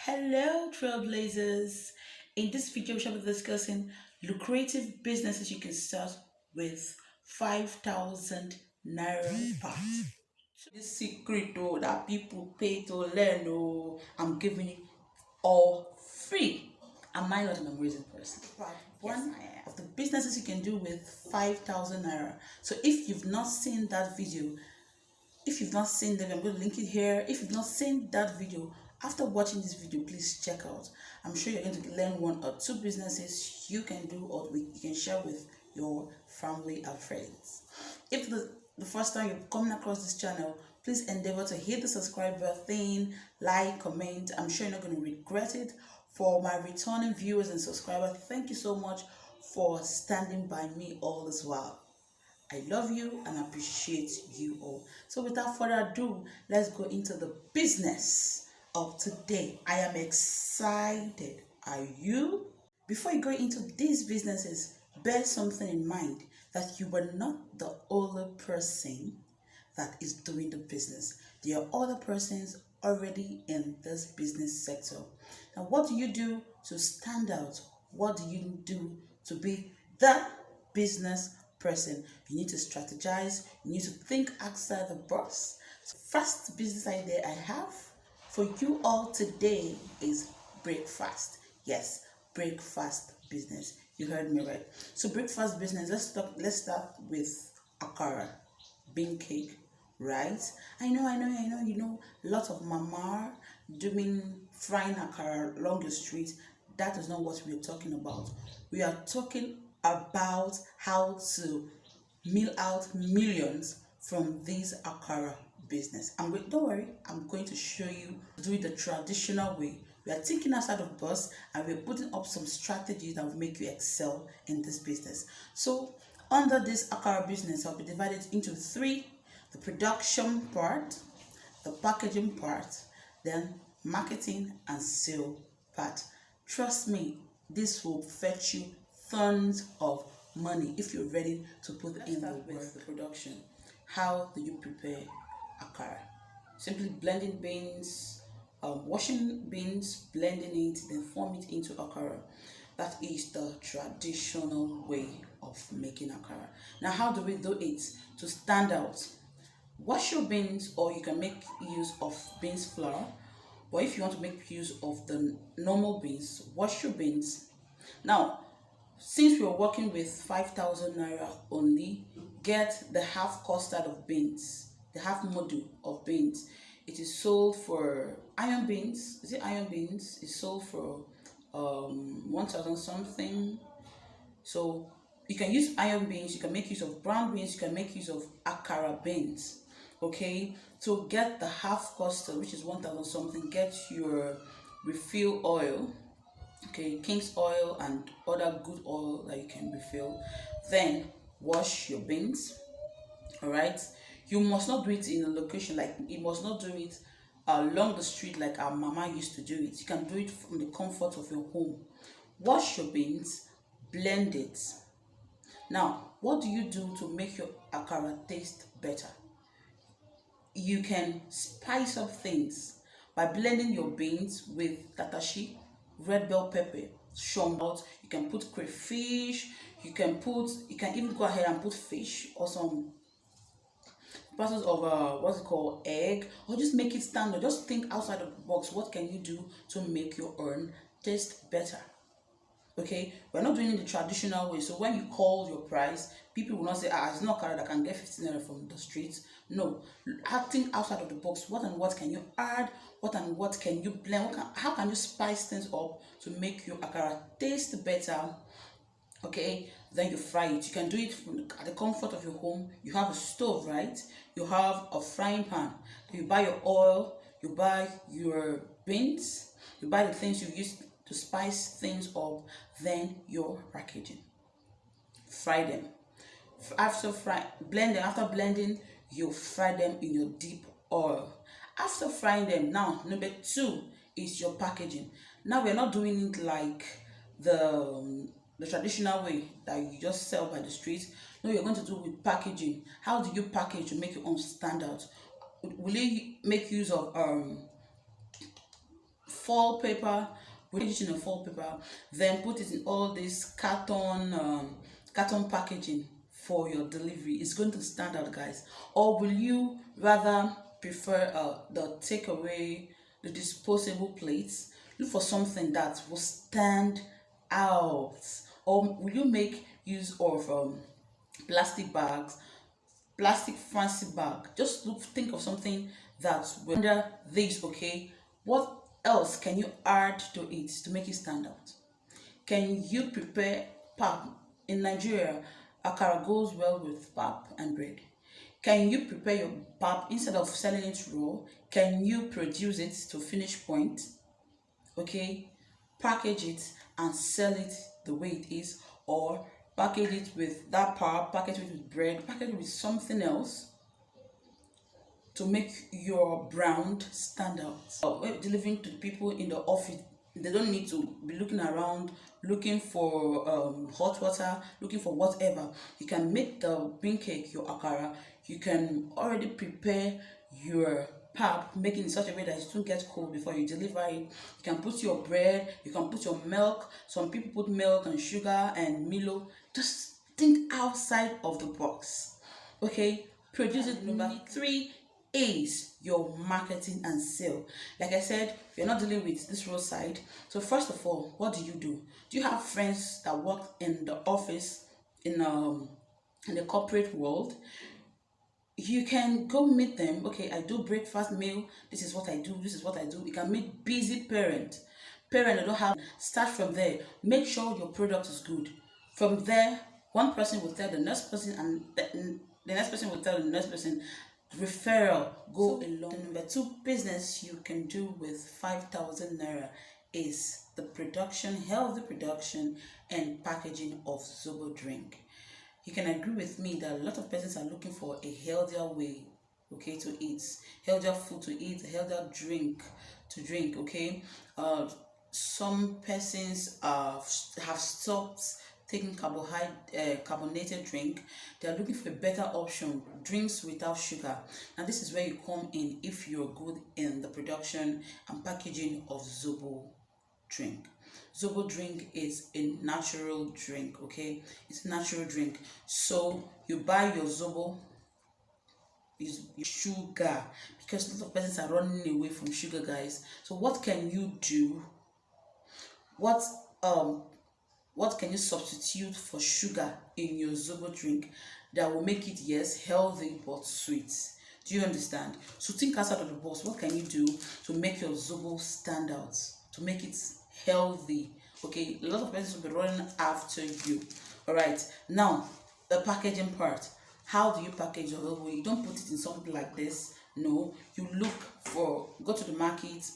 Hello, trailblazers. In this video, we shall be discussing lucrative businesses you can start with 5,000 naira part. This secret though that people pay to learn, oh, I'm giving it all free. Am I not an amazing person? Part one of the businesses you can do with 5,000 naira. So if you've not seen that video, if you've not seen them, I'm going to link it here. If you've not seen that video, after watching this video, please check out. I'm sure you're going to learn one or two businesses you can do or you can share with your family and friends. If the first time you're coming across this channel, please endeavor to hit the subscribe button, like, comment. I'm sure you're not going to regret it. For my returning viewers and subscribers, thank you so much for standing by me all this while. I love you and appreciate you all. So without further ado, let's go into the business of today. I am excited. Are you? Before you go into these businesses, bear something in mind that you were not the only person that is doing the business. There are other persons already in this business sector. Now, what do you do to stand out? What do you do to be the business person? You need to strategize. You need to think outside the box. So first business idea I have for you all today is breakfast. Yes, breakfast business. You heard me right. So breakfast business. Let's start with akara, bean cake, right? I know. You know, lots of mama doing frying akara along the street. That is not what we are talking about. We are talking about how to mill out millions from this akara business. Don't worry, I'm going to show you do it the traditional way. We are thinking outside of the box and we're putting up some strategies that will make you excel in this business. So under this akara business, I'll be divided into three: the production part, the packaging part, then marketing and sale part. Trust me, this will fetch you tons of money if you're ready to put in the work. With the production, how do you prepare akara? Simply blending beans, washing beans, blending it, then form it into akara. That is the traditional way of making akara. Now, how do we do it to stand out? Wash your beans, or you can make use of beans flour. Or if you want to make use of the normal beans, wash your beans. Now, since we're working with 5,000 naira only, get the half custard of beans, the half module of beans. It is sold for iron beans. Is it iron beans? It's sold for 1,000 something. So you can use iron beans, you can make use of brown beans, you can make use of akara beans. Okay, so get the half custard, which is 1,000 something. Get your refill oil, okay, King's oil and other good oil that you can refill. Then wash your beans. All right, you must not do it in a location, like you must not do it along the street like our mama used to do it. You can do it from the comfort of your home. Wash your beans, blend it. Now, what do you do to make your akara taste better? You can spice up things by blending your beans with tatashi, red bell pepper, shombo. You can put crayfish. You can even go ahead and put fish or some parcels of what's it called, egg, or just make it standard. Just think outside of the box. What can you do to make your own taste better? Okay, we're not doing it the traditional way. So when you call your price, people will not say, it's not carrot, I can get 15 naira from the streets. No, acting outside of the box. What and what can you add? What and what can you blend? How can you spice things up to make your akara taste better? Okay, then you fry it. You can do it from the comfort of your home. You have a stove, right? You have a frying pan. You buy your oil, you buy your beans, you buy the things you use to spice things up, then your packaging. Fry them. After blending, you fry them in your deep oil. After frying them, now number two is your packaging. Now we're not doing it like the traditional way that you just sell by the street. No, you're going to do with packaging. How do you package to make your own standout? Will you make use of foil paper, put it in a foil paper, then put it in all this carton packaging for your delivery. It's going to stand out, guys. Or will you rather prefer the takeaway, the disposable plates? Look for something that will stand out. Or will you make use of plastic bags, plastic fancy bag? Just think of something that will under this. Okay, what else can you add to it to make it stand out? Can you prepare pap? In Nigeria, akara goes well with pap and bread. Can you prepare your pap instead of selling it raw? Can you produce it to finish point? Okay, package it and sell it the way it is, or package it with that pap, package it with bread, package it with something else to make your brand stand out. Delivering to people in the office, they don't need to be looking around looking for hot water, looking for whatever. You can make the bean cake, your akara. You can already prepare your pap, making it in such a way that it won't get cold before you deliver it. You can put your bread, you can put your milk. Some people put milk and sugar and Milo. Just think outside of the box. Okay, produce it. Number 3 is your marketing and sale. Like I said, you're not dealing with this roadside. So first of all, what do? Do you have friends that work in the office, in the corporate world? You can go meet them. Okay, I do breakfast meal, this is what I do, this is what I do. You can meet busy parent that don't have. Start from there. Make sure your product is good. From there, one person will tell the next person, and the next person will tell the next person. Referral go along. The number 2 business you can do with 5,000 naira is the production, healthy production and packaging of Zobo drink. You can agree with me that a lot of persons are looking for a healthier way, okay, to eat, healthier food to eat, healthier drink to drink. Okay, some persons have stopped taking carbonated drink. They are looking for a better option, drinks without sugar. And this is where you come in if you're good in the production and packaging of Zobo drink. Zobo drink is a natural drink. Okay, it's a natural drink. So you buy your Zobo, is sugar, because a lot of persons are running away from sugar, guys. So what can you do? What can you substitute for sugar in your Zobo drink that will make it, yes, healthy but sweet? Do you understand? So think outside of the box. What can you do to make your Zobo stand out, to make it healthy? Okay, a lot of persons will be running after you. All right, now the packaging part. How do you package your Zobo? You don't put it in something like this. No, you go to the market.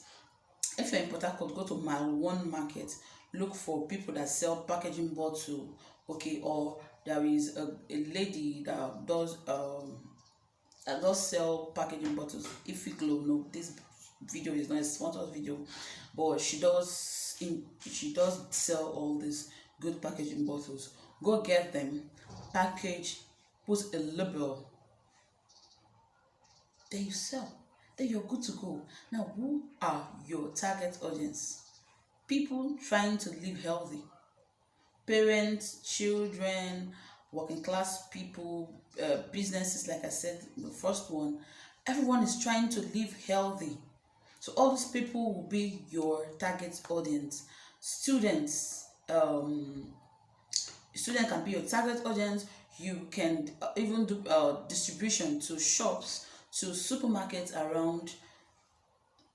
If you're in Port Harcourt, go to Mile 1 market. Look for people that sell packaging bottle. Okay, or there is a lady that does sell packaging bottles. If you no, this video is not a sponsored video, but she does sell all these good packaging bottles. Go get them, package, put a label, then you sell. Then you're good to go. Now, who are your target audience? People trying to live healthy. Parents, children, working class people, businesses, like I said, the first one. Everyone is trying to live healthy. So all these people will be your target audience. Students can be your target audience. You can even do distribution to shops, to supermarkets around,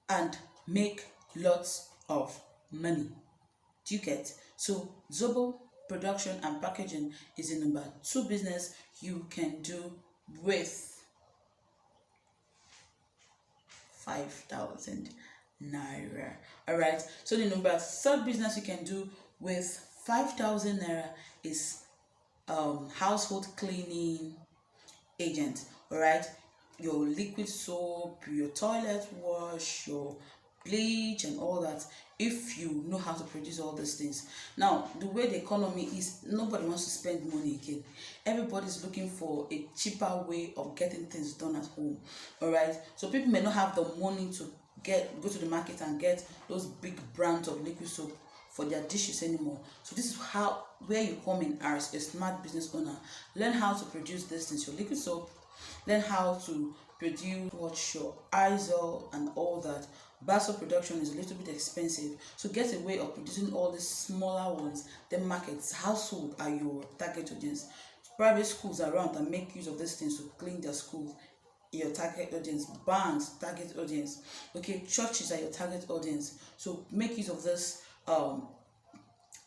and make lots of money. Do you get? So Zobo production and packaging is the number 2 business you can do with 5,000 naira. All right, so the number 3 business you can do with 5,000 naira is household cleaning agent. All right, your liquid soap, your toilet wash, your bleach and all that. If you know how to produce all these things. Now, the way the economy is, nobody wants to spend money again. Everybody's looking for a cheaper way of getting things done at home. All right, so people may not have the money to go to the market and get those big brands of liquid soap for their dishes anymore. So this is where you come in as a smart business owner. Learn how to produce this things, your liquid soap. Learn how to produce what your ISO and all that. Basso production is a little bit expensive, so get a way of producing all these smaller ones. Then markets, household are your target audience. Private schools around that make use of these things to clean their schools, your target audience. Banks, target audience. Okay, churches are your target audience. So make use of this.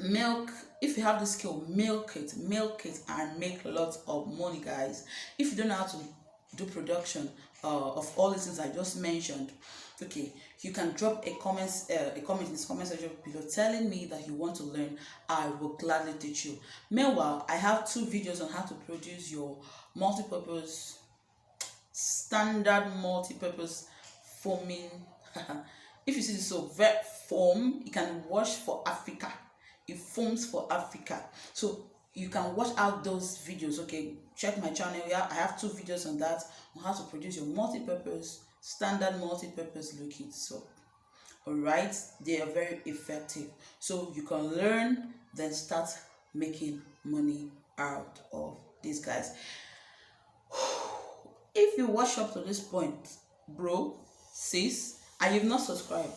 Milk, if you have the skill, milk it and make lots of money, guys. If you don't know how to do production of all the things I just mentioned, okay, you can drop a comment in this comment section below telling me that you want to learn. I will gladly teach you. Meanwhile, I have 2 videos on how to produce your multi-purpose, standard multi-purpose foaming if you see this, so vet foam, you can wash for Africa. It foams for Africa. So you can watch out those videos. Okay, check my channel. Yeah, I have 2 videos on that, on how to produce your multi-purpose, standard multi-purpose liquid soap. All right, they are very effective. So you can learn, then start making money out of these guys. If you watch up to this point, bro, sis, and you've not subscribed,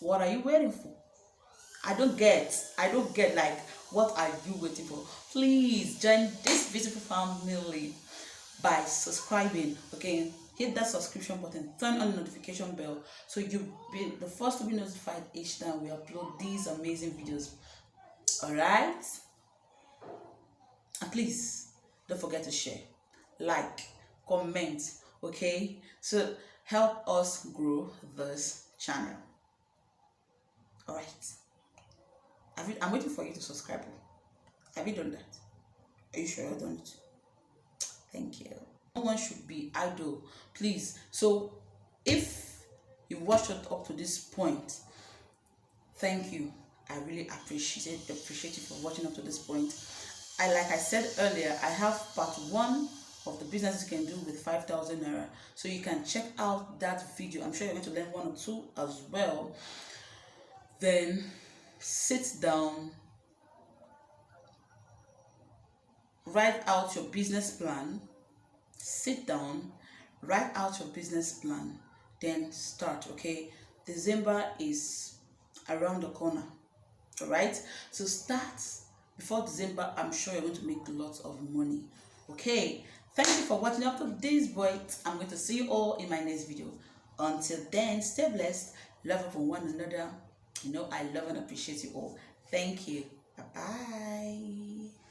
what are you waiting for? I don't get like, what are you waiting for? Please join this beautiful family by subscribing. Okay, hit that subscription button, turn on the notification bell, so you'll be the first to be notified each time we upload these amazing videos. All right, and please don't forget to share, like, comment. Okay, so help us grow this channel. All right, I'm waiting for you to subscribe. Have you done that? Are you sure you've done it? Thank you. No one should be idle, please. So if you watched it up to this point, thank you. I really appreciate you for watching up to this point. Like I said earlier, I have part 1 of the business you can do with 5,000 naira. So you can check out that video. I'm sure you're going to learn 1 or 2 as well. Then sit down, write out your business plan. Sit down, write out your business plan, then start. Okay, December is around the corner. All right, so start before December. I'm sure you're going to make lots of money. Okay, thank you for watching up to this point. I'm going to see you all in my next video. Until then, stay blessed, love from one another. You know I love and appreciate you all. Thank you. Bye bye.